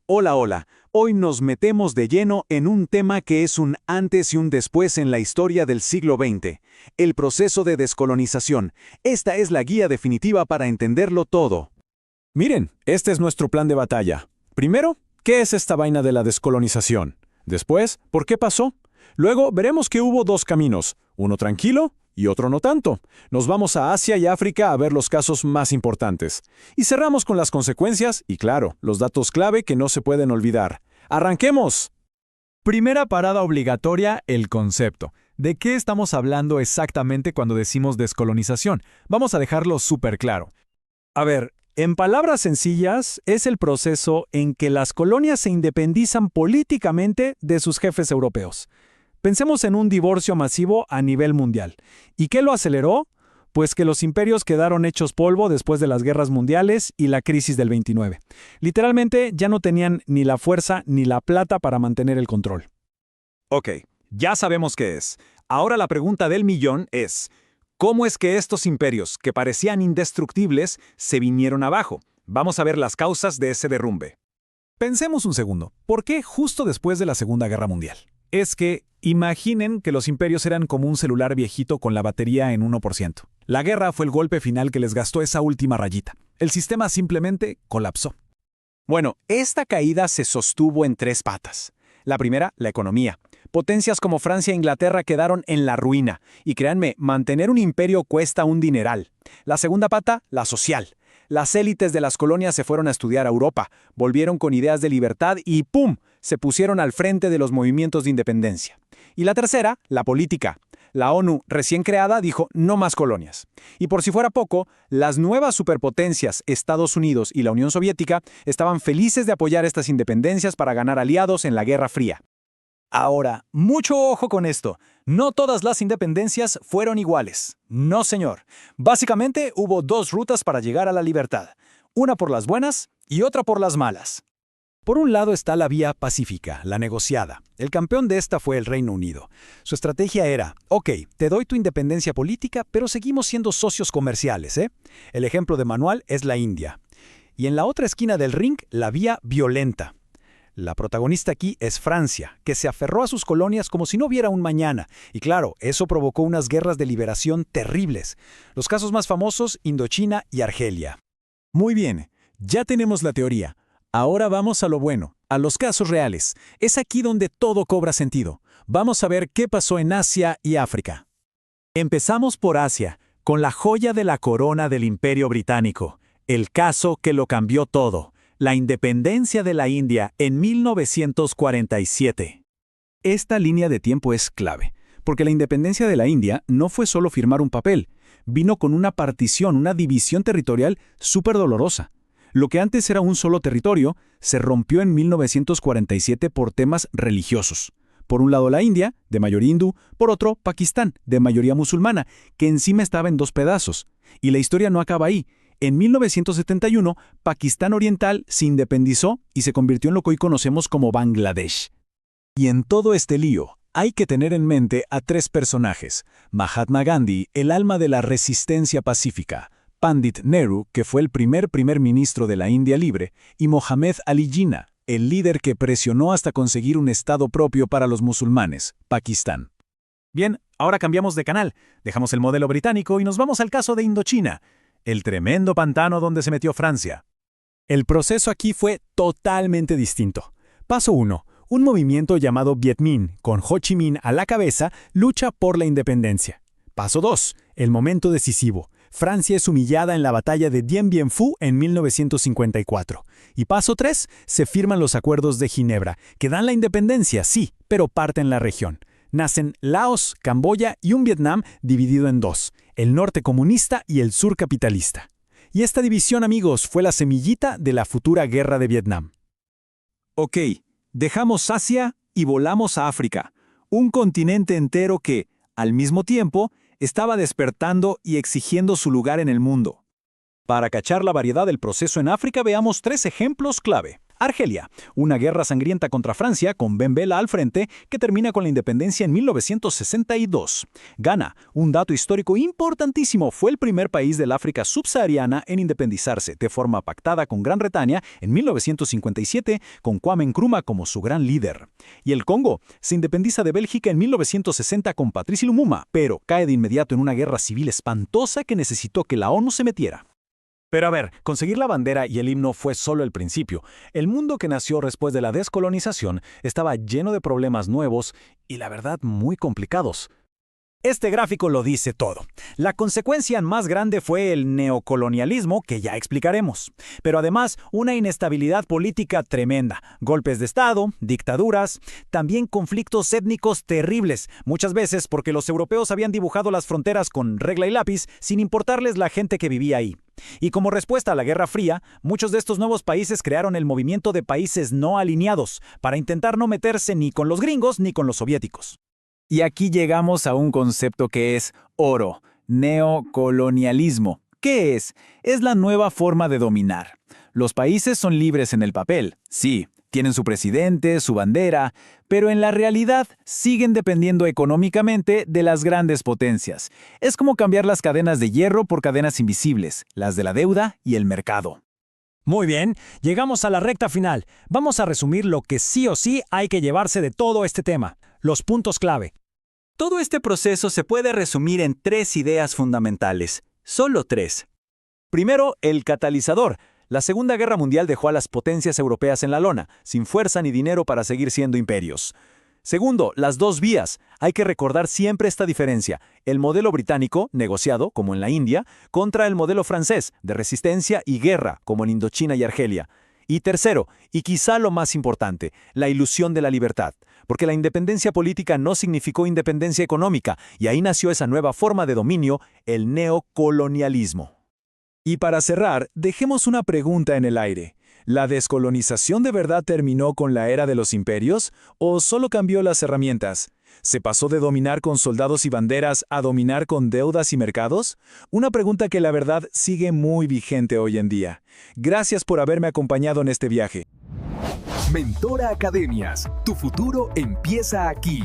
Hola, hola. Hoy nos metemos de lleno en un tema que es un antes y un después en la historia del siglo XX, el proceso de descolonización. Esta es la guía definitiva para entenderlo todo. Miren, este es nuestro plan de batalla. Primero, ¿qué es esta vaina de la descolonización? Después, ¿por qué pasó? Luego veremos que hubo dos caminos, uno tranquilo y otro no tanto. Nos vamos a Asia y África a ver los casos más importantes. Y cerramos con las consecuencias y, claro, los datos clave que no se pueden olvidar. ¡Arranquemos! Primera parada obligatoria, el concepto. ¿De qué estamos hablando exactamente cuando decimos descolonización? Vamos a dejarlo súper claro. A ver, en palabras sencillas, es el proceso en que las colonias se independizan políticamente de sus jefes europeos. Pensemos en un divorcio masivo a nivel mundial. ¿Y qué lo aceleró? Pues que los imperios quedaron hechos polvo después de las guerras mundiales y la crisis del 29. Literalmente ya no tenían ni la fuerza ni la plata para mantener el control. Ok, ya sabemos qué es. Ahora la pregunta del millón es, ¿cómo es que estos imperios, que parecían indestructibles, se vinieron abajo? Vamos a ver las causas de ese derrumbe. Pensemos un segundo. ¿Por qué justo después de la Segunda Guerra Mundial? Es que imaginen que los imperios eran como un celular viejito con la batería en 1%. La guerra fue el golpe final que les gastó esa última rayita. El sistema simplemente colapsó. Bueno, esta caída se sostuvo en tres patas. La primera, la economía. Potencias como Francia e Inglaterra quedaron en la ruina. Y créanme, mantener un imperio cuesta un dineral. La segunda pata, la social. Las élites de las colonias se fueron a estudiar a Europa, volvieron con ideas de libertad y ¡pum!, se pusieron al frente de los movimientos de independencia. Y la tercera, la política. La ONU, recién creada, dijo no más colonias. Y por si fuera poco, las nuevas superpotencias, Estados Unidos y la Unión Soviética, estaban felices de apoyar estas independencias para ganar aliados en la Guerra Fría. Ahora, mucho ojo con esto. No todas las independencias fueron iguales. No, señor. Básicamente hubo dos rutas para llegar a la libertad. Una por las buenas y otra por las malas. Por un lado está la vía pacífica, la negociada. El campeón de esta fue el Reino Unido. Su estrategia era, ok, te doy tu independencia política, pero seguimos siendo socios comerciales, ¿eh? El ejemplo de manual es la India. Y en la otra esquina del ring, la vía violenta. La protagonista aquí es Francia, que se aferró a sus colonias como si no hubiera un mañana. Y claro, eso provocó unas guerras de liberación terribles. Los casos más famosos, Indochina y Argelia. Muy bien, ya tenemos la teoría. Ahora vamos a lo bueno, a los casos reales. Es aquí donde todo cobra sentido. Vamos a ver qué pasó en Asia y África. Empezamos por Asia, con la joya de la corona del Imperio Británico, el caso que lo cambió todo, la independencia de la India en 1947. Esta línea de tiempo es clave, porque la independencia de la India no fue solo firmar un papel, vino con una partición, una división territorial súper dolorosa. Lo que antes era un solo territorio, se rompió en 1947 por temas religiosos. Por un lado la India, de mayoría hindú, por otro Pakistán, de mayoría musulmana, que encima estaba en dos pedazos. Y la historia no acaba ahí. En 1971, Pakistán Oriental se independizó y se convirtió en lo que hoy conocemos como Bangladesh. Y en todo este lío, hay que tener en mente a tres personajes. Mahatma Gandhi, el alma de la resistencia pacífica, Pandit Nehru, que fue el primer ministro de la India libre, y Mohammed Ali Jinnah, el líder que presionó hasta conseguir un estado propio para los musulmanes, Pakistán. Bien, ahora cambiamos de canal, dejamos el modelo británico y nos vamos al caso de Indochina, el tremendo pantano donde se metió Francia. El proceso aquí fue totalmente distinto. Paso 1. Un movimiento llamado Viet Minh, con Ho Chi Minh a la cabeza, lucha por la independencia. Paso 2. El momento decisivo. Francia es humillada en la batalla de Dien Bien Phu en 1954. Y paso 3. Se firman los acuerdos de Ginebra, que dan la independencia, sí, pero parten la región. Nacen Laos, Camboya y un Vietnam dividido en dos, el norte comunista y el sur capitalista. Y esta división, amigos, fue la semillita de la futura guerra de Vietnam. Ok, dejamos Asia y volamos a África, un continente entero que, al mismo tiempo, estaba despertando y exigiendo su lugar en el mundo. Para cachar la variedad del proceso en África, veamos tres ejemplos clave. Argelia, una guerra sangrienta contra Francia con Ben Bella al frente que termina con la independencia en 1962. Ghana, un dato histórico importantísimo, fue el primer país del África subsahariana en independizarse de forma pactada con Gran Bretaña en 1957 con Kwame Nkrumah como su gran líder. Y el Congo se independiza de Bélgica en 1960 con Patrice Lumumba, pero cae de inmediato en una guerra civil espantosa que necesitó que la ONU se metiera. Pero a ver, conseguir la bandera y el himno fue solo el principio. El mundo que nació después de la descolonización estaba lleno de problemas nuevos y, la verdad, muy complicados. Este gráfico lo dice todo. La consecuencia más grande fue el neocolonialismo, que ya explicaremos. Pero además, una inestabilidad política tremenda. Golpes de Estado, dictaduras, también conflictos étnicos terribles, muchas veces porque los europeos habían dibujado las fronteras con regla y lápiz sin importarles la gente que vivía ahí. Y como respuesta a la Guerra Fría, muchos de estos nuevos países crearon el movimiento de países no alineados, para intentar no meterse ni con los gringos ni con los soviéticos. Y aquí llegamos a un concepto que es oro, neocolonialismo. ¿Qué es? Es la nueva forma de dominar. Los países son libres en el papel, sí, tienen su presidente, su bandera, pero en la realidad siguen dependiendo económicamente de las grandes potencias. Es como cambiar las cadenas de hierro por cadenas invisibles, las de la deuda y el mercado. Muy bien, llegamos a la recta final. Vamos a resumir lo que sí o sí hay que llevarse de todo este tema. Los puntos clave. Todo este proceso se puede resumir en 3 ideas fundamentales. Solo 3. Primero, el catalizador. La Segunda Guerra Mundial dejó a las potencias europeas en la lona, sin fuerza ni dinero para seguir siendo imperios. Segundo, las 2 vías. Hay que recordar siempre esta diferencia. El modelo británico, negociado, como en la India, contra el modelo francés, de resistencia y guerra, como en Indochina y Argelia. Y tercero, y quizá lo más importante, la ilusión de la libertad. Porque la independencia política no significó independencia económica, y ahí nació esa nueva forma de dominio, el neocolonialismo. Y para cerrar, dejemos una pregunta en el aire. ¿La descolonización de verdad terminó con la era de los imperios o solo cambió las herramientas? ¿Se pasó de dominar con soldados y banderas a dominar con deudas y mercados? Una pregunta que la verdad sigue muy vigente hoy en día. Gracias por haberme acompañado en este viaje. Mentora Academias, tu futuro empieza aquí.